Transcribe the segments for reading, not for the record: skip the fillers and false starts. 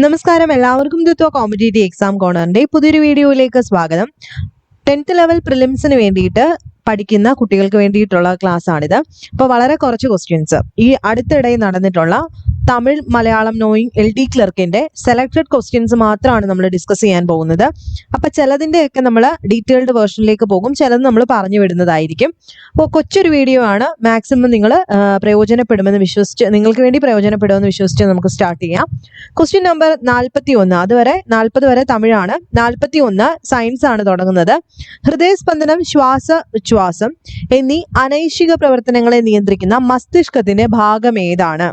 നമസ്കാരം, എല്ലാവർക്കും ദ്വിത്വ competitive exam കോർണറിന്റെ പുതിയൊരു വീഡിയോയിലേക്ക് സ്വാഗതം. 10th ലെവൽ പ്രിലിംസിന് വേണ്ടിയിട്ട് പഠിക്കുന്ന കുട്ടികൾക്ക് വേണ്ടിയിട്ടുള്ള ക്ലാസ് ആണിത്. അപ്പോൾ വളരെ കുറച്ച് ക്വസ്റ്റ്യൻസ് ഈ അടുത്തിടെ നടന്നിട്ടുള്ള തമിഴ് മലയാളം നോയിങ് LD ക്ലർക്കിന്റെ സെലക്ടഡ് ക്വസ്റ്റ്യൻസ് മാത്രമാണ് നമ്മൾ ഡിസ്കസ് ചെയ്യാൻ പോകുന്നത്. അപ്പൊ ചിലതിൻ്റെയൊക്കെ നമ്മൾ ഡീറ്റെയിൽഡ് വേർഷനിലേക്ക് പോകും, ചിലത് നമ്മൾ പറഞ്ഞു വിടുന്നതായിരിക്കും. അപ്പോൾ കൊച്ചൊരു വീഡിയോ ആണ്, മാക്സിമം നിങ്ങൾ പ്രയോജനപ്പെടുമെന്ന് വിശ്വസിച്ച്, നിങ്ങൾക്ക് വേണ്ടി പ്രയോജനപ്പെടുമെന്ന് വിശ്വസിച്ച് നമുക്ക് സ്റ്റാർട്ട് ചെയ്യാം. ക്വസ്റ്റ്യൻ നമ്പർ 41, അതുവരെ 40 വരെ തമിഴാണ്. 41 സയൻസ് ആണ് തുടങ്ങുന്നത്. ഹൃദയസ്പന്ദനം, ശ്വാസം എന്നീ അനൈച്ഛിക പ്രവർത്തനങ്ങളെ നിയന്ത്രിക്കുന്ന മസ്തിഷ്കത്തിന്റെ ഭാഗം ഏതാണ്?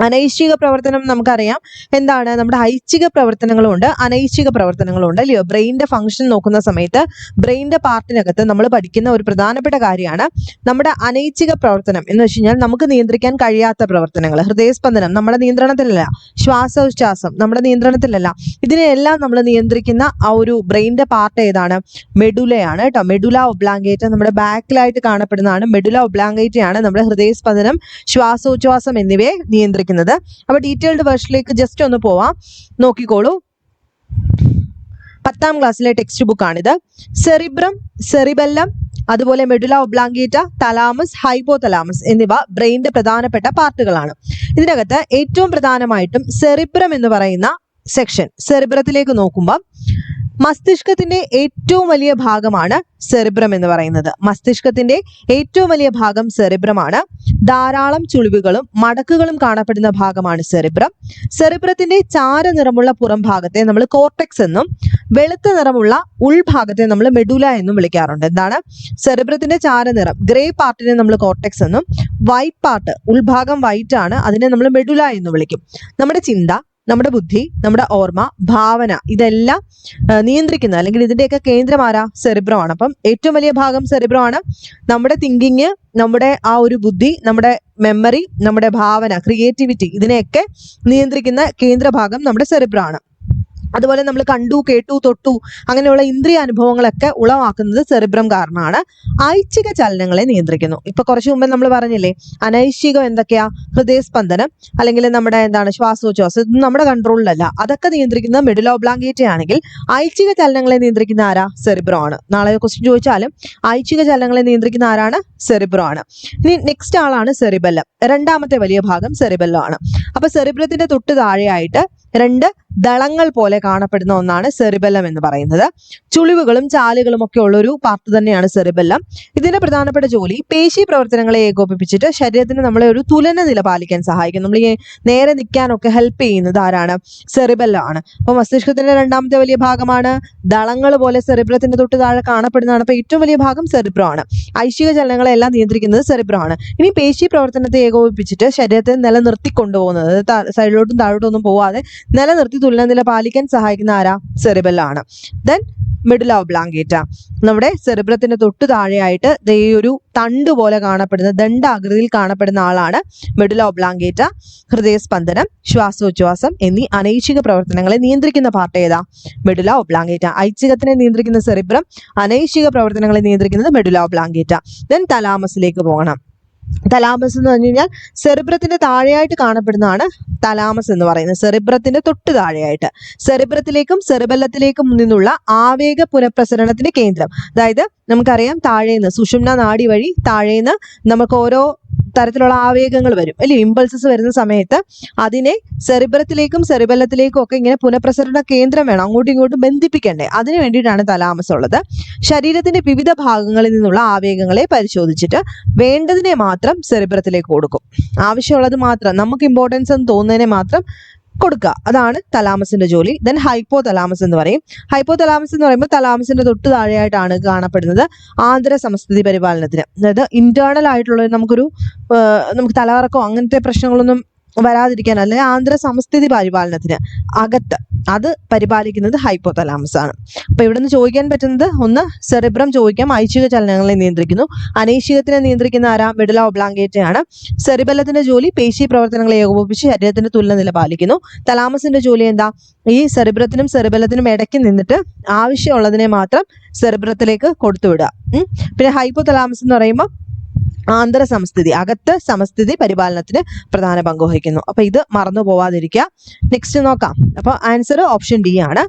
അനൈച്ഛിക പ്രവർത്തനം നമുക്കറിയാം എന്താണ്, നമ്മുടെ ഐച്ഛിക പ്രവർത്തനങ്ങളും ഉണ്ട്, അനൈച്ഛിക പ്രവർത്തനങ്ങളും ഉണ്ട്, അല്ലയോ? ബ്രെയിനിന്റെ ഫംഗ്ഷൻ നോക്കുന്ന സമയത്ത് ബ്രെയിനിന്റെ പാർട്ടിനകത്ത് നമ്മൾ പഠിക്കുന്ന ഒരു പ്രധാനപ്പെട്ട കാര്യമാണ് നമ്മുടെ അനൈച്ഛിക പ്രവർത്തനം എന്ന് വെച്ച് കഴിഞ്ഞാൽ നമുക്ക് നിയന്ത്രിക്കാൻ കഴിയാത്ത പ്രവർത്തനങ്ങൾ. ഹൃദയസ്പന്ദനം നമ്മുടെ നിയന്ത്രണത്തിലല്ല, ശ്വാസോച്ഛ്വാസം നമ്മുടെ നിയന്ത്രണത്തിലല്ല. ഇതിനെല്ലാം നമ്മൾ നിയന്ത്രിക്കുന്ന ആ ഒരു ബ്രെയിനിന്റെ പാർട്ട് ഏതാണ്? മെഡുലയാണ് കേട്ടോ. മെഡുല ഒബ്ലാങ്കേറ്റ നമ്മുടെ ബാക്കിലായിട്ട് കാണപ്പെടുന്നതാണ്. മെഡുല ഒബ്ലാങ്കേറ്റ ആണ് നമ്മുടെ ഹൃദയസ്പന്ദനം, ശ്വാസോച്ഛ്വാസം എന്നിവയെ നിയന്ത്രിക്കുന്നത്. അപ്പൊ ഡീറ്റെയിൽഡ് വേർഷനിലേക്ക് ജസ്റ്റ് ഒന്ന് പോവാം, നോക്കിക്കോളൂ. 10ാം ക്ലാസ്സിലെ ടെക്സ്റ്റ് ബുക്ക് ആണിത്. സെറിബ്രം, സെറിബെല്ലം, അതുപോലെ മെഡുല ഒബ്ലാങ്കേറ്റ, തലാമസ്, ഹൈപ്പോതലാമസ് എന്നിവ ബ്രെയിനിന്റെ പ്രധാനപ്പെട്ട പാർട്ടുകളാണ്. ഇതിനകത്ത് ഏറ്റവും പ്രധാനമായിട്ടും സെറിബ്രം എന്ന് പറയുന്ന സെക്ഷൻ, സെറിബ്രത്തിലേക്ക് നോക്കുമ്പോൾ മസ്തിഷ്കത്തിന്റെ ഏറ്റവും വലിയ ഭാഗമാണ് സെറിബ്രം എന്ന് പറയുന്നത്. മസ്തിഷ്കത്തിന്റെ ഏറ്റവും വലിയ ഭാഗം സെറിബ്രമാണ്. ധാരാളം ചുളിവുകളും മടക്കുകളും കാണപ്പെടുന്ന ഭാഗമാണ് സെറിബ്രം. സെറിബ്രത്തിന്റെ ചാരനിറമുള്ള പുറം ഭാഗത്തെ നമ്മൾ കോർട്ടെക്സ് എന്നും വെളുത്ത നിറമുള്ള ഉൾഭാഗത്തെ നമ്മൾ മെഡുല എന്നും വിളിക്കാറുണ്ട്. എന്താണ്? സെറിബ്രത്തിന്റെ ചാരനിറം, ഗ്രേ പാർട്ടിനെ നമ്മൾ കോർട്ടെക്സ് എന്നും, വൈറ്റ് പാർട്ട്, ഉൾഭാഗം വൈറ്റ് ആണ്, അതിനെ നമ്മൾ മെഡുല എന്ന് വിളിക്കും. നമ്മുടെ ചിന്ത, നമ്മുടെ ബുദ്ധി, നമ്മുടെ ഓർമ്മ, ഭാവന ഇതെല്ലാം നിയന്ത്രിക്കുന്ന അല്ലെങ്കിൽ ഇതിന്റെയൊക്കെ കേന്ദ്രം ആരാ? സെറിബ്രമാണ്. അപ്പം ഏറ്റവും വലിയ ഭാഗം സെറിബ്രമാണ്. നമ്മുടെ തിങ്കിങ്, നമ്മുടെ ആ ഒരു ബുദ്ധി, നമ്മുടെ മെമ്മറി, നമ്മുടെ ഭാവന, ക്രിയേറ്റിവിറ്റി ഇതിനെയൊക്കെ നിയന്ത്രിക്കുന്ന കേന്ദ്രഭാഗം നമ്മുടെ സെറിബ്രമാണ്. അതുപോലെ നമ്മൾ കണ്ടു, കേട്ടു, തൊട്ടു അങ്ങനെയുള്ള ഇന്ദ്രിയ അനുഭവങ്ങളൊക്കെ ഉളവാക്കുന്നത് സെറിബ്രം കാരണമാണ്. ഐച്ഛിക ചലനങ്ങളെ നിയന്ത്രിക്കുന്നു. ഇപ്പൊ കുറച്ചു മുമ്പ് നമ്മൾ പറഞ്ഞില്ലേ, അനൈച്ഛികം എന്തൊക്കെയാ? ഹൃദയസ്പന്ദനം അല്ലെങ്കിൽ നമ്മുടെ എന്താണ് ശ്വാസോച്ഛ്വാസം, ഇതൊന്നും നമ്മുടെ കൺട്രോളിലല്ല. അതൊക്കെ നിയന്ത്രിക്കുന്ന മെഡുല ഒബ്ലാങ്കേറ്റ ആണെങ്കിൽ ഐച്ഛിക ചലനങ്ങളെ നിയന്ത്രിക്കുന്ന ആരാ? സെറിബ്രം ആണ്. നാളെ ക്വസ്റ്റ്യൻ ചോദിച്ചാലും ഐച്ഛിക ചലനങ്ങളെ നിയന്ത്രിക്കുന്ന ആരാണ്? സെറിബ്രം ആണ്. ഇനി നെക്സ്റ്റ് ആളാണ് സെറിബെല്ലം. രണ്ടാമത്തെ വലിയ ഭാഗം സെറിബെല്ലം ആണ്. അപ്പൊ സെറിബ്രത്തിന്റെ തൊട്ട് താഴെയായിട്ട് രണ്ട് ദളങ്ങൾ പോലെ കാണപ്പെടുന്ന ഒന്നാണ് സെറിബെല്ലം എന്ന് പറയുന്നത്. ചുളിവുകളും ചാലുകളും ഒക്കെ ഉള്ള ഒരു പാർട്ട് തന്നെയാണ് സെറിബെല്ലം. ഇതിന്റെ പ്രധാനപ്പെട്ട ജോലി പേശി പ്രവർത്തനങ്ങളെ ഏകോപിപ്പിച്ചിട്ട് ശരീരത്തിന് നമ്മളെ ഒരു തുലന നില പാലിക്കാൻ സഹായിക്കും. നമ്മൾ ഈ നേരെ നിൽക്കാനൊക്കെ ഹെൽപ്പ് ചെയ്യുന്നത് ആരാണ്? സെറിബെല്ലം ആണ്. അപ്പൊ മസ്തിഷ്കത്തിന്റെ രണ്ടാമത്തെ വലിയ ഭാഗമാണ്. ദളങ്ങൾ പോലെ സെറിബ്രത്തിന്റെ തൊട്ട് താഴെ കാണപ്പെടുന്നതാണ്. അപ്പൊ ഏറ്റവും വലിയ ഭാഗം സെറിബ്രം ആണ്. ഐച്ഛിക ചലനങ്ങളെല്ലാം നിയന്ത്രിക്കുന്നത് സെറിബ്രം ആണ്. ഇനി പേശി പ്രവർത്തനത്തെ ഏകോപിപ്പിച്ചിട്ട് ശരീരത്തെ നിലനിർത്തി കൊണ്ടുപോകുന്നത്, സൈഡിലോട്ടും താഴോട്ടും ഒന്നും പോവാതെ നിലനിർത്തി തുലന നില പാലിക്കാൻ സഹായിക്കുന്ന ആരാ? സെറിബെല്ലം ആണ്. ദെൻ മെഡുല ഒബ്ലാങ്കേറ്റ നമ്മുടെ സെറിബ്രത്തിന്റെ തൊട്ട് താഴെയായിട്ട് ഈ ഒരു തണ്ട് പോലെ കാണപ്പെടുന്ന, ദണ്ഡാകൃതിയിൽ കാണപ്പെടുന്ന ആളാണ് മെഡുല ഒബ്ലാങ്കേറ്റ. ഹൃദയസ്പന്ദനം, ശ്വാസോച്ഛ്വാസം എന്നീ അനൈച്ഛിക പ്രവർത്തനങ്ങളെ നിയന്ത്രിക്കുന്ന പാർട്ട് ഏതാ? Medulla oblongata. ഐച്ഛികത്തിനെ നിയന്ത്രിക്കുന്ന സെറിബ്രം, അനൈച്ഛിക പ്രവർത്തനങ്ങളെ നിയന്ത്രിക്കുന്നത് മെഡുല ഒബ്ലാങ്കേറ്റ. ദെൻ തലാമസിലേക്ക് പോകണം. തലാമസ് എന്ന് പറഞ്ഞു കഴിഞ്ഞാൽ സെറിബ്രത്തിന്റെ താഴെയായിട്ട് കാണപ്പെടുന്നതാണ് തലാമസ് എന്ന് പറയുന്നത്. സെറിബ്രത്തിന്റെ തൊട്ട് താഴെയായിട്ട് സെറിബ്രത്തിലേക്കും സെറിബെല്ലത്തിലേക്കും നിന്നുള്ള ആവേഗ പുനഃപ്രസരണത്തിന്റെ കേന്ദ്രം. അതായത് നമുക്കറിയാം, താഴേന്ന് സുഷുമ്ന നാഡി വഴി താഴേന്ന് നമുക്ക് ഓരോ തരത്തിലുള്ള ആവേഗങ്ങൾ വരും, അല്ലെ? ഇമ്പൾസസ് വരുന്ന സമയത്ത് അതിനെ സെറിബ്രത്തിലേക്കും സെറിബെല്ലത്തിലേക്കും ഒക്കെ ഇങ്ങനെ പുനഃപ്രസരണ കേന്ദ്രം വേണം, അങ്ങോട്ടും ഇങ്ങോട്ടും ബന്ധിപ്പിക്കണ്ടേ. അതിന് വേണ്ടിയിട്ടാണ് തലാമസ് ഉള്ളത്. ശരീരത്തിന്റെ വിവിധ ഭാഗങ്ങളിൽ നിന്നുള്ള ആവേഗങ്ങളെ പരിശോധിച്ചിട്ട് വേണ്ടതിനെ മാത്രം സെറിബ്രത്തിലേക്ക് കൊടുക്കും. ആവശ്യമുള്ളത് മാത്രം, നമുക്ക് ഇമ്പോർട്ടൻസ് എന്ന് തോന്നുന്നതിനെ മാത്രം കൊടുക്കുക. അതാണ് തലാമസിന്റെ ജോലി. ദെൻ ഹൈപ്പോ തലാമസ് എന്ന് പറയും. ഹൈപ്പോ തലാമസ് എന്ന് പറയുമ്പോൾ തലാമസിന്റെ തൊട്ട് താഴെയായിട്ടാണ് കാണപ്പെടുന്നത് ആന്തര സമസ്ഥിതി പരിപാലനത്തിന്. അതായത് ഇന്റേണൽ ആയിട്ടുള്ള നമുക്ക് തലകറക്കോ അങ്ങനത്തെ പ്രശ്നങ്ങളൊന്നും വരാതിരിക്കാൻ, അല്ലെങ്കിൽ ആന്തര സമസ്ഥിതി പരിപാലനത്തിന് അകത്ത് അത് പരിപാലിക്കുന്നത് ഹൈപ്പോ തലാമസ് ആണ്. അപ്പൊ ഇവിടെ നിന്ന് ചോദിക്കാൻ പറ്റുന്നത്, ഒന്ന് സെറിബ്രം ചോദിക്കാം, ഐച്ഛിക ചലനങ്ങളെ നിയന്ത്രിക്കുന്നു. അനൈച്ഛികത്തിനെ നിയന്ത്രിക്കുന്ന ആരാ? മെഡുല ഒബ്ലാങ്കേറ്റ ആണ്. സെറിബെല്ലത്തിന്റെ ജോലി പേശി പ്രവർത്തനങ്ങളെ ഏകോപിപ്പിച്ച് ശരീരത്തിന്റെ തുലന നില പാലിക്കുന്നു. തലാമസിന്റെ ജോലി എന്താ? ഈ സെറിബ്രത്തിനും സെറിബെല്ലത്തിനും ഇടയ്ക്ക് നിന്നിട്ട് ആവശ്യമുള്ളതിനെ മാത്രം സെറിബ്രത്തിലേക്ക് കൊടുത്തുവിടുക. പിന്നെ ഹൈപ്പോ തലാമസ് എന്ന് പറയുമ്പോൾ ആന്തര സമസ്ഥിതി, അകത്ത് സമസ്ഥിതി പരിപാലനത്തിന് പ്രധാന പങ്ക് വഹിക്കുന്നു. അപ്പൊ ഇത് മറന്നു പോവാതിരിക്കുക. നെക്സ്റ്റ് നോക്കാം. അപ്പൊ ആൻസർ ഓപ്ഷൻ ഡി ആണ്.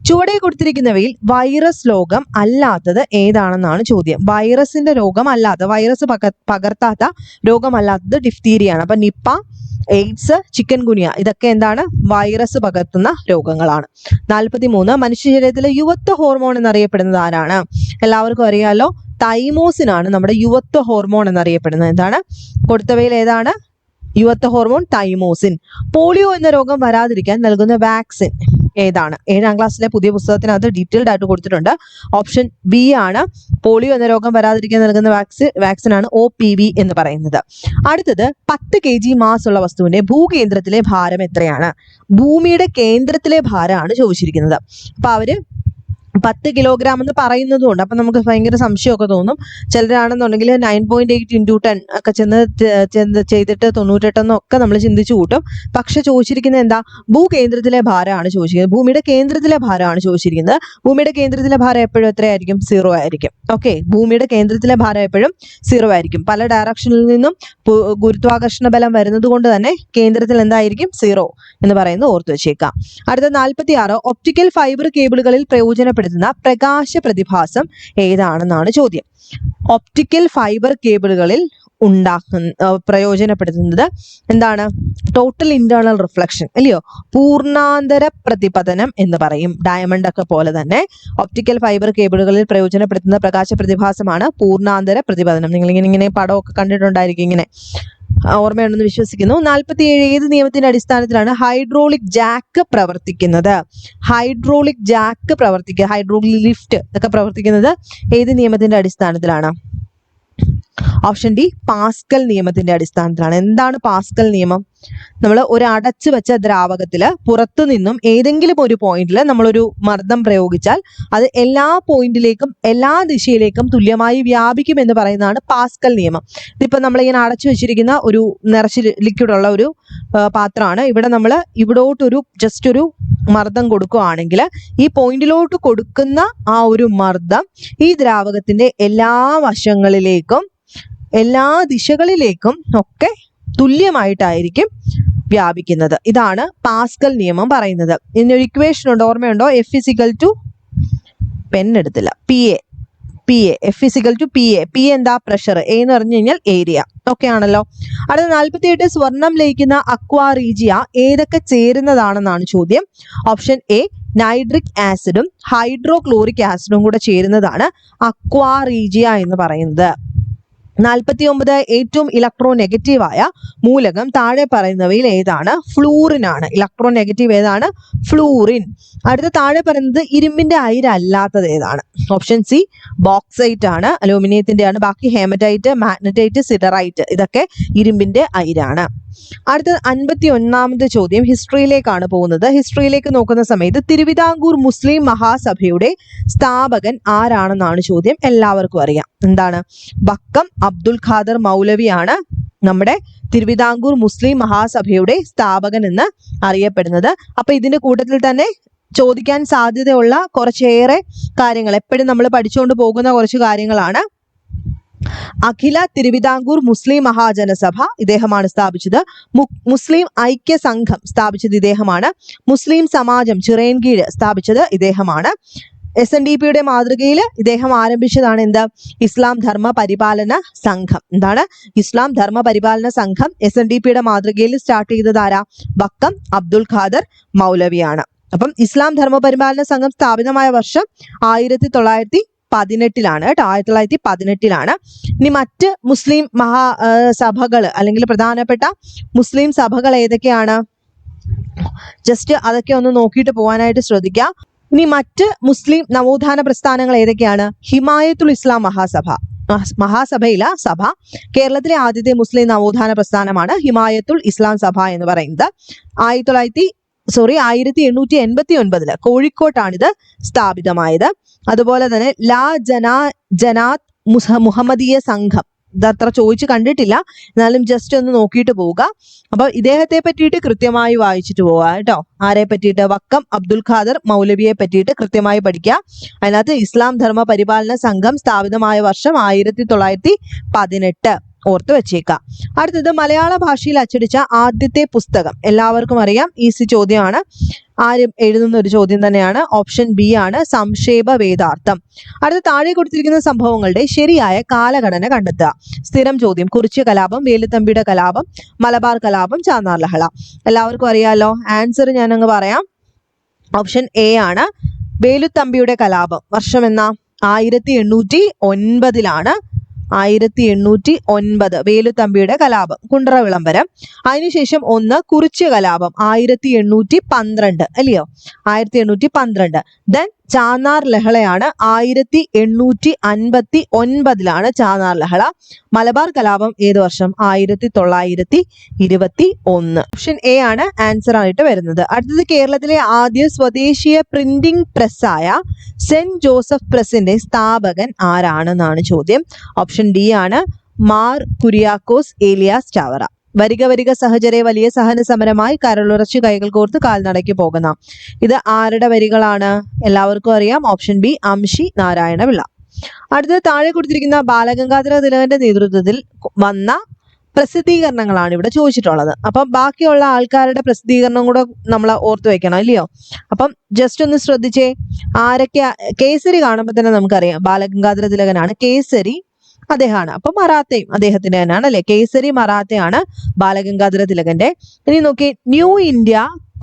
ചുവടെ കൊടുത്തിരിക്കുന്നവയിൽ വൈറസ് രോഗം അല്ലാത്തത് ഏതാണെന്നാണ് ചോദ്യം. വൈറസിന്റെ രോഗം അല്ലാത്ത, വൈറസ് പകർത്താത്ത രോഗമല്ലാത്തത് ഡിഫ്തീരിയാണ്. അപ്പൊ നിപ്പ, എയ്ഡ്സ്, ചിക്കൻ ഗുനിയ ഇതൊക്കെ എന്താണ്? വൈറസ് പകർത്തുന്ന രോഗങ്ങളാണ്. 43 മനുഷ്യ ശരീരത്തിലെ യുവത്വ ഹോർമോൺ എന്നറിയപ്പെടുന്നത് ആരാണ്? എല്ലാവർക്കും അറിയാലോ, തൈമോസിനാണ് നമ്മുടെ യുവത്വ ഹോർമോൺ എന്നറിയപ്പെടുന്നത്. എന്താണ് കൊടുത്തവയിൽ ഏതാണ് യുവത്വ ഹോർമോൺ? തൈമോസിൻ. പോളിയോ എന്ന രോഗം വരാതിരിക്കാൻ നൽകുന്ന വാക്സിൻ ഏതാണ്? 7ാം ക്ലാസ്സിലെ പുതിയ പുസ്തകത്തിനകത്ത് ഡീറ്റെയിൽഡ് ആയിട്ട് കൊടുത്തിട്ടുണ്ട്. ഓപ്ഷൻ ബി ആണ്. പോളിയോ എന്ന രോഗം വരാതിരിക്കാൻ നൽകുന്ന വാക്സിൻ ആണ് OPV എന്ന് പറയുന്നത്. അടുത്തത് 10 kg മാസ് ഉള്ള വസ്തുവിന്റെ ഭൂകേന്ദ്രത്തിലെ ഭാരം എത്രയാണ്? ഭൂമിയുടെ കേന്ദ്രത്തിലെ ഭാരമാണ് ചോദിച്ചിരിക്കുന്നത്. അപ്പൊ അവര് 10 കിലോഗ്രാം എന്ന് പറയുന്നതുകൊണ്ട് അപ്പൊ നമുക്ക് ഭയങ്കര സംശയമൊക്കെ തോന്നും. ചിലരാണെന്നുണ്ടെങ്കിൽ 9.8 × 10 ഒക്കെ ചെന്ന് ചെയ്തിട്ട് 98 ഒക്കെ നമ്മൾ ചിന്തിച്ചു കൂട്ടും. പക്ഷെ ചോദിച്ചിരിക്കുന്നത് എന്താ? ഭൂകേന്ദ്രത്തിലെ ഭാരമാണ് ചോദിച്ചിരിക്കുന്നത്. ഭൂമിയുടെ കേന്ദ്രത്തിലെ ഭാരമാണ് ചോദിച്ചിരിക്കുന്നത്. ഭൂമിയുടെ കേന്ദ്രത്തിലെ ഭാരം എപ്പോഴും എത്രയായിരിക്കും? 0 ആയിരിക്കും. ഓക്കെ, ഭൂമിയുടെ കേന്ദ്രത്തിലെ ഭാരം എപ്പോഴും 0 ആയിരിക്കും. പല ഡയറക്ഷനിൽ നിന്നും ഗുരുത്വാകർഷണ ബലം വരുന്നത് കൊണ്ട് തന്നെ കേന്ദ്രത്തിൽ എന്തായിരിക്കും? 0 എന്ന് പറയുന്നത് ഓർത്തു വെച്ചേക്കാം. അടുത്ത 46 ഒപ്റ്റിക്കൽ ഫൈബർ കേബിളുകളിൽ പ്രയോജനപ്പെടുത്തുന്ന പ്രകാശ പ്രതിഭാസം ഏതാണെന്നാണ് ചോദ്യം. ഒപ്റ്റിക്കൽ ഫൈബർ കേബിളുകളിൽ പ്രയോജനപ്പെടുത്തുന്നത് എന്താണ്? ടോട്ടൽ ഇന്റേണൽ റിഫ്ലക്ഷൻ അല്ലയോ? പൂർണ്ണാന്തര പ്രതിപതനം എന്ന് പറയും. ഡയമണ്ട് ഒക്കെ പോലെ തന്നെ ഒപ്റ്റിക്കൽ ഫൈബർ കേബിളുകളിൽ പ്രയോജനപ്പെടുത്തുന്ന പ്രകാശ പ്രതിഭാസമാണ് പൂർണ്ണാന്തര പ്രതിപതനം. നിങ്ങൾ ഇങ്ങനെ പടമൊക്കെ കണ്ടിട്ടുണ്ടായിരിക്കും. ഇങ്ങനെ ഓർമ്മയുണ്ടെന്ന് വിശ്വസിക്കുന്നു. 47 ഏത് നിയമത്തിന്റെ അടിസ്ഥാനത്തിലാണ് ഹൈഡ്രോളിക് ജാക്ക് പ്രവർത്തിക്കുന്നത്? ഹൈഡ്രോളിക് ജാക്ക് ഹൈഡ്രോളിക് ലിഫ്റ്റ് ഇതൊക്കെ പ്രവർത്തിക്കുന്നത് ഏത് നിയമത്തിന്റെ അടിസ്ഥാനത്തിലാണ്? ഓപ്ഷൻ ഡി പാസ്കൽ നിയമത്തിന്റെ അടിസ്ഥാനത്തിലാണ്. എന്താണ് പാസ്കൽ നിയമം? നമ്മൾ ഒരു അടച്ചു വെച്ച ദ്രാവകത്തില് പുറത്തു നിന്നും ഏതെങ്കിലും ഒരു പോയിന്റിൽ നമ്മളൊരു മർദ്ദം പ്രയോഗിച്ചാൽ അത് എല്ലാ പോയിന്റിലേക്കും എല്ലാ ദിശയിലേക്കും തുല്യമായി വ്യാപിക്കും എന്ന് പറയുന്നതാണ് പാസ്കൽ നിയമം. ഇതിപ്പോ നമ്മളിങ്ങനെ അടച്ചു വെച്ചിരിക്കുന്ന ഒരു നിറച്ച് ലിക്വിഡുള്ള ഒരു പാത്രമാണ്. ഇവിടെ നമ്മൾ ഇവിടോട്ടൊരു ജസ്റ്റ് ഒരു മർദ്ദം കൊടുക്കുകയാണെങ്കിൽ ഈ പോയിന്റിലോട്ട് കൊടുക്കുന്ന ആ ഒരു മർദ്ദം ഈ ദ്രാവകത്തിന്റെ എല്ലാ വശങ്ങളിലേക്കും എല്ലാ ദിശകളിലേക്കും ഒക്കെ തുല്യമായിട്ടായിരിക്കും വ്യാപിക്കുന്നത്. ഇതാണ് പാസ്കൽ നിയമം പറയുന്നത്. ഇതിനൊരു ഇക്വേഷൻ ഉണ്ട്, ഓർമ്മയുണ്ടോ? F=, പെൻ എടുത്തില്ല, PA F=PA. P എന്താ? പ്രഷർ. A എന്ന് പറഞ്ഞു കഴിഞ്ഞാൽ ഏരിയ. ഓക്കെ ആണല്ലോ. അടുത്ത 48 സ്വർണം ലയിക്കുന്ന അക്വാറീജിയ ഏതൊക്കെ ചേരുന്നതാണെന്നാണ് ചോദ്യം. ഓപ്ഷൻ എ നൈട്രിക് ആസിഡും ഹൈഡ്രോക്ലോറിക് ആസിഡും കൂടെ ചേരുന്നതാണ് അക്വാറീജിയ എന്ന് പറയുന്നത്. 49 ഏറ്റവും ഇലക്ട്രോ നെഗറ്റീവായ മൂലകം താഴെ പറയുന്നവയിൽ ഏതാണ്? ഫ്ലൂറിൻ ആണ്. ഇലക്ട്രോ നെഗറ്റീവ് ഏതാണ്? ഫ്ലൂറിൻ. അടുത്ത താഴെ പറയുന്നത് ഇരുമ്പിന്റെ അയിരല്ലാത്തത് ഏതാണ്? ഓപ്ഷൻ സി ബോക്സൈറ്റ് ആണ്, അലൂമിനിയത്തിന്റെ ആണ്. ബാക്കി ഹേമറ്റൈറ്റ്, മാഗ്നറ്റൈറ്റ്, സിഡറൈറ്റ് ഇതൊക്കെ ഇരുമ്പിന്റെ അയിരാണ്. അടുത്ത 51ാമത്തെ ചോദ്യം ഹിസ്റ്ററിയിലേക്കാണ് പോകുന്നത്. ഹിസ്റ്ററിയിലേക്ക് നോക്കുന്ന സമയത്ത് തിരുവിതാംകൂർ മുസ്ലിം മഹാസഭയുടെ സ്ഥാപകൻ ആരാണെന്നാണ് ചോദ്യം. എല്ലാവർക്കും അറിയാം. എന്താണ്? വക്കം അബ്ദുൽ ഖാദർ മൗലവിയാണ് നമ്മുടെ തിരുവിതാംകൂർ മുസ്ലിം മഹാസഭയുടെ സ്ഥാപകൻ എന്ന് അറിയപ്പെടുന്നത്. അപ്പൊ ഇതിന്റെ കൂട്ടത്തിൽ തന്നെ ചോദിക്കാൻ സാധ്യതയുള്ള കുറച്ചേറെ കാര്യങ്ങൾ എപ്പോഴും നമ്മൾ പഠിച്ചുകൊണ്ട് പോകുന്ന കുറച്ച് കാര്യങ്ങളാണ്. അഖില തിരുവിതാംകൂർ മുസ്ലിം മഹാജനസഭ ഇദ്ദേഹമാണ് സ്ഥാപിച്ചത്. മുസ്ലിം ഐക്യ സംഘം സ്ഥാപിച്ചത് ഇദ്ദേഹമാണ്. മുസ്ലിം സമാജം ചിറയൻകീഴ് സ്ഥാപിച്ചത് ഇദ്ദേഹമാണ്. SNDPയുടെ മാതൃകയിൽ ഇദ്ദേഹം ആരംഭിച്ചതാണ് എന്ത്? ഇസ്ലാം ധർമ്മ പരിപാലന സംഘം. എന്താണ്? ഇസ്ലാം ധർമ്മ പരിപാലന സംഘം SNDPയുടെ മാതൃകയിൽ സ്റ്റാർട്ട് ചെയ്തത് ആരാ? വക്കം അബ്ദുൽ ഖാദർ മൗലവിയാണ്. അപ്പം ഇസ്ലാം ധർമ്മ പരിപാലന സംഘം സ്ഥാപിതമായ വർഷം 1918 കേട്ടോ. 1918. ഇനി മറ്റ് മുസ്ലിം സഭകൾ അല്ലെങ്കിൽ പ്രധാനപ്പെട്ട മുസ്ലിം സഭകൾ ഏതൊക്കെയാണ്? ജസ്റ്റ് അതൊക്കെ ഒന്ന് നോക്കിയിട്ട് പോകാനായിട്ട് ശ്രദ്ധിക്കാം. ഇനി മറ്റ് മുസ്ലിം നവോത്ഥാന പ്രസ്ഥാനങ്ങൾ ഏതൊക്കെയാണ്? ഹിമായത്തുൽ ഇസ്ലാം മഹാസഭയില സഭ. കേരളത്തിലെ ആദ്യത്തെ മുസ്ലിം നവോത്ഥാന പ്രസ്ഥാനമാണ് ഹിമായത്തുൽ ഇസ്ലാം സഭ എന്ന് പറയുന്നത്. 1889 കോഴിക്കോട്ടാണിത് സ്ഥാപിതമായത്. അതുപോലെ തന്നെ ജനാത്ത് മുഹമ്മദീയ സംഘം, ഇതത്ര ചോദിച്ചു കണ്ടിട്ടില്ല, എന്നാലും ജസ്റ്റ് ഒന്ന് നോക്കിയിട്ട് പോവുക. അപ്പൊ ഇദ്ദേഹത്തെ പറ്റിയിട്ട് കൃത്യമായി വായിച്ചിട്ട് പോവുക കേട്ടോ. ആരെ പറ്റിയിട്ട്? വക്കം അബ്ദുൽ ഖാദർ മൗലവിയെ പറ്റിയിട്ട് കൃത്യമായി പഠിക്കുക. അതിനകത്ത് ഇസ്ലാം ധർമ്മ പരിപാലന സംഘം സ്ഥാപിതമായ വർഷം 1918. ഓർത്ത് വെച്ചേക്കുക. അടുത്തത് മലയാള ഭാഷയിൽ അച്ചടിച്ച ആദ്യത്തെ പുസ്തകം. എല്ലാവർക്കും അറിയാം, ഈസി ചോദ്യമാണ്. ആരും എഴുതുന്ന ഒരു ചോദ്യം തന്നെയാണ്. ഓപ്ഷൻ ബി ആണ്, സംക്ഷേപ വേദാർത്ഥം. അടുത്ത താഴെ കൊടുത്തിരിക്കുന്ന സംഭവങ്ങളുടെ ശരിയായ കാലഘടന കണ്ടെത്തുക. സ്ഥിരം ചോദ്യം. കുറിച്യ കലാപം, വേലുത്തമ്പിയുടെ കലാപം, മലബാർ കലാപം, ചാന്നാർ ലഹള. എല്ലാവർക്കും അറിയാലോ. ആൻസർ ഞാനങ്ങ് പറയാം. ഓപ്ഷൻ എ ആണ്, വേലുത്തമ്പിയുടെ കലാപം. വർഷം എന്നാ? 1809 1809 വേലുത്തമ്പിയുടെ കലാപം, കുണ്ടറ വിളംബരം. അതിനുശേഷം ഒന്ന് കുറിച്യ കലാപം 1812 അല്ലയോ, 1812. ദെൻ ചാന്നാർ ലഹളയാണ് 1859 ചാന്നാർ ലഹള. മലബാർ കലാപം ഏത് വർഷം? 1921. ഓപ്ഷൻ എ ആണ് ആൻസർ ആയിട്ട് വരുന്നത്. അടുത്തത് കേരളത്തിലെ ആദ്യ സ്വദേശീയ പ്രിന്റിംഗ് പ്രസ്സായ സെന്റ് ജോസഫ് പ്രസിന്റെ സ്ഥാപകൻ ആരാണെന്നാണ് ചോദ്യം. ഓപ്ഷൻ ഡി ആണ്, മാർ കുര്യാക്കോസ് ഏലിയാസ് ചാവറ. വരിക വരിക സഹചരെ വലിയ സഹന സമരമായി കരളുറച്ച് കൈകൾ കോർത്ത് കാൽനടയ്ക്ക് പോകുന്ന. ഇത് ആരുടെ വരികളാണ്? എല്ലാവർക്കും അറിയാം. Option B, Amshi Narayana Pillai. അടുത്തത് താഴെ കൊടുത്തിരിക്കുന്ന ബാലഗംഗാധര തിലകന്റെ നേതൃത്വത്തിൽ വന്ന പ്രസിദ്ധീകരണങ്ങളാണ് ഇവിടെ ചോദിച്ചിട്ടുള്ളത്. അപ്പം ബാക്കിയുള്ള ആൾക്കാരുടെ പ്രസിദ്ധീകരണം കൂടെ നമ്മൾ ഓർത്തു വെക്കണം, ഇല്ലയോ? അപ്പം ജസ്റ്റ് ഒന്ന് ശ്രദ്ധിച്ചേ. ആരൊക്കെ? കേസരി കാണുമ്പോൾ തന്നെ നമുക്കറിയാം ബാലഗംഗാധര തിലകനാണ്. കേസരി അദ്ദേഹമാണ്. അപ്പൊ മറാത്തയും അദ്ദേഹത്തിന്റെ തന്നെയാണ് അല്ലെ. കേസരി മറാത്തയാണ് ബാലഗംഗാധര തിലകന്റെ. ഇനി നോക്കി, ന്യൂ ഇന്ത്യ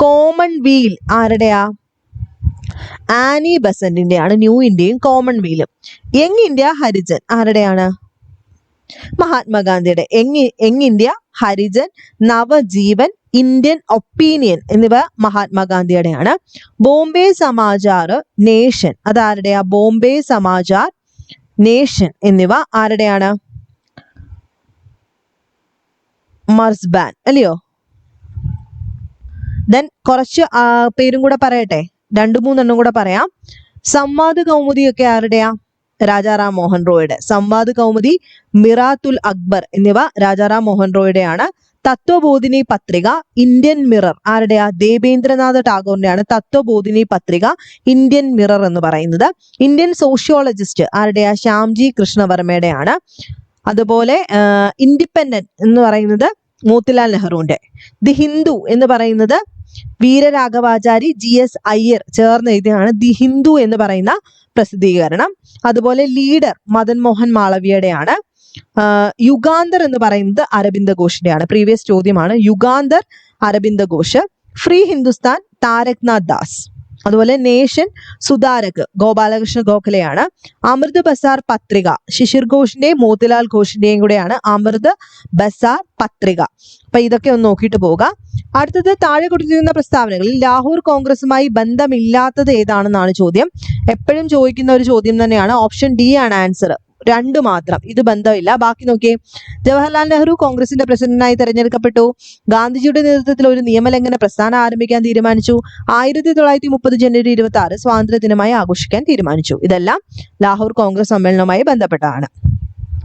കോമൺവീൽ ആരുടെയാ? ആനി ബസന്റിന്റെയാണ് ന്യൂ ഇന്ത്യയും കോമൺവീലും. യങ് ഇന്ത്യ ഹരിജൻ ആരുടെയാണ്? മഹാത്മാഗാന്ധിയുടെ. Young India, Harijan, Navajivan, Indian Opinion എന്നിവ മഹാത്മാഗാന്ധിയുടെയാണ്. ബോംബെ സമാചാർ, നേഷൻ അതാരുടെയാ? ബോംബെ സമാചാർ, നേഷൻ എന്നിവ ആരുടെയാണ്? മർസ്ബാൻ അല്ലയോ. ദെൻ കുറച്ച് പേരും കൂടെ പറയട്ടെ, 2-3 കൂടെ പറയാം. സംവാദ് കൗമുദിയൊക്കെ ആരുടെയാ? രാജാറാം മോഹൻ റോയുടെ. സംവാദ് കൗമുദി, മിറാത്തുൽ അക്ബർ എന്നിവ രാജാറാം മോഹൻ റോയുടെയാണ്. തത്വബോധിനി പത്രിക, ഇന്ത്യൻ മിറർ ആരുടെയാ? ദേവേന്ദ്രനാഥ് ടാഗോറിന്റെയാണ് തത്വബോധിനി പത്രിക, ഇന്ത്യൻ മിറർ എന്ന് പറയുന്നത്. ഇന്ത്യൻ സോഷ്യോളജിസ്റ്റ് ആരുടെയാ? ശ്യാംജി കൃഷ്ണവർമ്മയുടെയാണ്. അതുപോലെ ഇൻഡിപെൻഡന്റ് എന്ന് പറയുന്നത് മോത്തിലാൽ നെഹ്റുവിന്റെ. ദി ഹിന്ദു എന്ന് പറയുന്നത് വീരരാഘവാചാരി GS അയ്യർ ചേർന്ന് എഴുതിയാണ് ദി ഹിന്ദു എന്ന് പറയുന്ന പ്രസിദ്ധീകരണം. അതുപോലെ ലീഡർ മദൻ മോഹൻ മാളവ്യയുടെയാണ്. യുഗാന്തർ എന്ന് പറയുന്നത് അരബിന്ദ ഘോഷിന്റെയാണ്. പ്രീവിയസ് ചോദ്യമാണ്. യുഗാന്തർ അരബിന്ദ ഘോഷ്. ഫ്രീ ഹിന്ദുസ്ഥാൻ താരക്നാഥ് ദാസ്. അതുപോലെ നേഷൻ സുധാരക് ഗോപാലകൃഷ്ണ ഗോഖലെയാണ്. അമൃത് ബസാർ പത്രിക ശിശിർ ഘോഷിന്റെയും മോത്തിലാൽ ഘോഷിന്റെയും കൂടെയാണ് അമൃത് ബസാർ പത്രിക. അപ്പൊ ഇതൊക്കെ ഒന്ന് നോക്കിയിട്ട് പോവുക. അടുത്തത് താഴെ കൊടുത്തിരിക്കുന്ന പ്രസ്താവനകളിൽ ലാഹോർ കോൺഗ്രസുമായി ബന്ധമില്ലാത്തത് ഏതാണെന്നാണ് ചോദ്യം. എപ്പോഴും ചോദിക്കുന്ന ഒരു ചോദ്യം തന്നെയാണ്. ഓപ്ഷൻ ഡി ആണ് ആൻസർ. 2 മാത്രം, ഇത് ബന്ധമില്ല. ബാക്കി നോക്കിയേ. ജവഹർലാൽ നെഹ്റു കോൺഗ്രസിന്റെ പ്രസിഡന്റായി തെരഞ്ഞെടുക്കപ്പെട്ടു. ഗാന്ധിജിയുടെ നേതൃത്വത്തിൽ ഒരു നിയമലംഘന പ്രസ്ഥാനം ആരംഭിക്കാൻ തീരുമാനിച്ചു. 1930 ജനുവരി 26 സ്വാതന്ത്ര്യ ദിനമായി ആഘോഷിക്കാൻ തീരുമാനിച്ചു. ഇതെല്ലാം ലാഹോർ കോൺഗ്രസ് സമ്മേളനവുമായി ബന്ധപ്പെട്ടാണ്.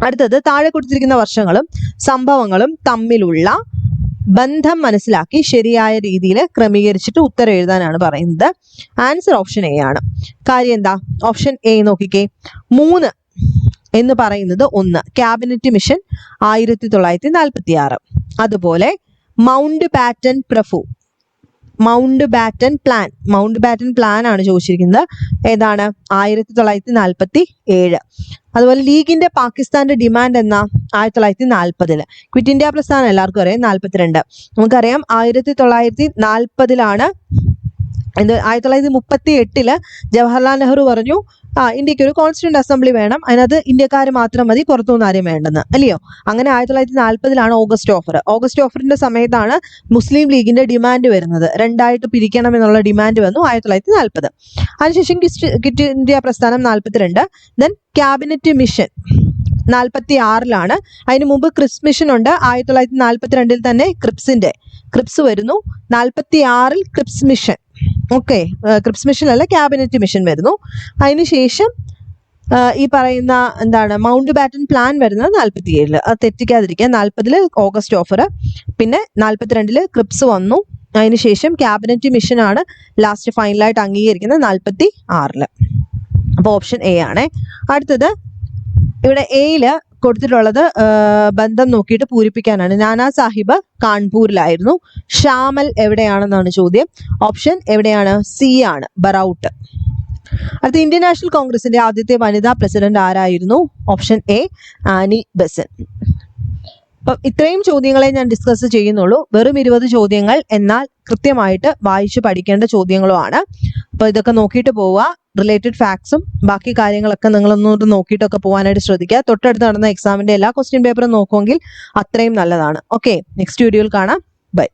അടുത്തത് താഴെ കൊടുത്തിരിക്കുന്ന വർഷങ്ങളും സംഭവങ്ങളും തമ്മിലുള്ള ബന്ധം മനസ്സിലാക്കി ശരിയായ രീതിയിൽ ക്രമീകരിച്ചിട്ട് ഉത്തരം എഴുതാനാണ് പറയുന്നത്. ആൻസർ ഓപ്ഷൻ എ ആണ്. കാര്യം എന്താ? ഓപ്ഷൻ എ നോക്കിക്കേ. 3 എന്ന് പറയുന്നത് 1 ക്യാബിനറ്റ് മിഷൻ 1946. അതുപോലെ മൗണ്ട് ബാറ്റൻ പ്രഭു, മൗണ്ട് ബാറ്റൻ പ്ലാൻ ആണ് ചോദിച്ചിരിക്കുന്നത്. ഏതാണ്? 1947. അതുപോലെ ലീഗിന്റെ പാകിസ്ഥാന്റെ ഡിമാൻഡ് എന്നാ? 1940. ക്വിറ്റ് ഇന്ത്യ പ്രസ്ഥാനം എല്ലാവർക്കും അറിയാം 42. നമുക്കറിയാം 1940 1938 ജവഹർലാൽ നെഹ്റു പറഞ്ഞു ഇന്ത്യക്ക് ഒരു കോൺസ്റ്റിറ്റ്യൂന്റ് അസംബ്ലി വേണം, അതിനകത്ത് ഇന്ത്യക്കാർ മാത്രം മതി, പുറത്തുനിന്ന് ആരും വേണ്ടെന്ന്, അല്ലയോ? അങ്ങനെ 1940 ഓഗസ്റ്റ് ഓഫറിന്റെ സമയത്താണ് മുസ്ലിം ലീഗിന്റെ ഡിമാൻഡ് വരുന്നത്. 2ആയിട്ട് പിരിക്കണം എന്നുള്ള ഡിമാൻഡ് വന്നു 1940. അതിനുശേഷം ക്വിറ്റ് ഇന്ത്യ പ്രസ്ഥാനം 42. ദെൻ ക്യാബിനറ്റ് മിഷൻ 46 അതിനു മുമ്പ് ക്രിപ്സ് മിഷൻ ഉണ്ട്. 1942 തന്നെ ക്രിപ്സ് വരുന്നു. 46 Cripps mission. Okay, Cripps mission അല്ല, ക്യാബിനറ്റ് മിഷൻ വരുന്നു. അതിനുശേഷം ഈ പറയുന്ന എന്താണ് മൗണ്ട് ബാറ്റൻ പ്ലാൻ വരുന്നത് 47. അത് തെറ്റിക്കാതിരിക്കുക. 40 ഓഗസ്റ്റ് ഓഫർ, പിന്നെ 42 ക്രിപ്സ് വന്നു. അതിനുശേഷം ക്യാബിനറ്റ് മിഷൻ ആണ് ലാസ്റ്റ് ഫൈനലായിട്ട് അംഗീകരിക്കുന്നത് 46. അപ്പോൾ ഓപ്ഷൻ എ ആണ്. അടുത്തത് ഇവിടെ എയില് കൊടുത്തിട്ടുള്ളത് ബന്ധം നോക്കിയിട്ട് പൂരിപ്പിക്കാനാണ്. നാനാ സാഹിബ് കാൺപൂരിലായിരുന്നു. ഷാമൽ എവിടെയാണെന്നാണ് ചോദ്യം. ഓപ്ഷൻ എവിടെയാണ്? സി ആണ്, ബറൌട്ട്. അടുത്ത ഇന്ത്യൻ നാഷണൽ കോൺഗ്രസിന്റെ ആദ്യത്തെ വനിതാ പ്രസിഡന്റ് ആരായിരുന്നു? Option A Annie Besant. അപ്പം ഇത്രയും ചോദ്യങ്ങളെ ഞാൻ ഡിസ്കസ് ചെയ്യുന്നുള്ളൂ. വെറും 20 ചോദ്യങ്ങൾ, എന്നാൽ കൃത്യമായിട്ട് വായിച്ചു പഠിക്കേണ്ട ചോദ്യങ്ങളുമാണ്. അപ്പോൾ ഇതൊക്കെ നോക്കിയിട്ട് പോവുക. റിലേറ്റഡ് ഫാക്ട്സും ബാക്കി കാര്യങ്ങളൊക്കെ നിങ്ങളൊന്നുകൂടി നോക്കിയിട്ടൊക്കെ പോകാനായിട്ട് ശ്രദ്ധിക്കുക. തൊട്ടടുത്ത് നടന്ന എക്സാമിന്റെ എല്ലാ ക്വസ്റ്റ്യൻ പേപ്പറും നോക്കുമെങ്കിൽ അത്രയും നല്ലതാണ്. ഓക്കെ, നെക്സ്റ്റ് വീഡിയോയിൽ കാണാം. ബൈ.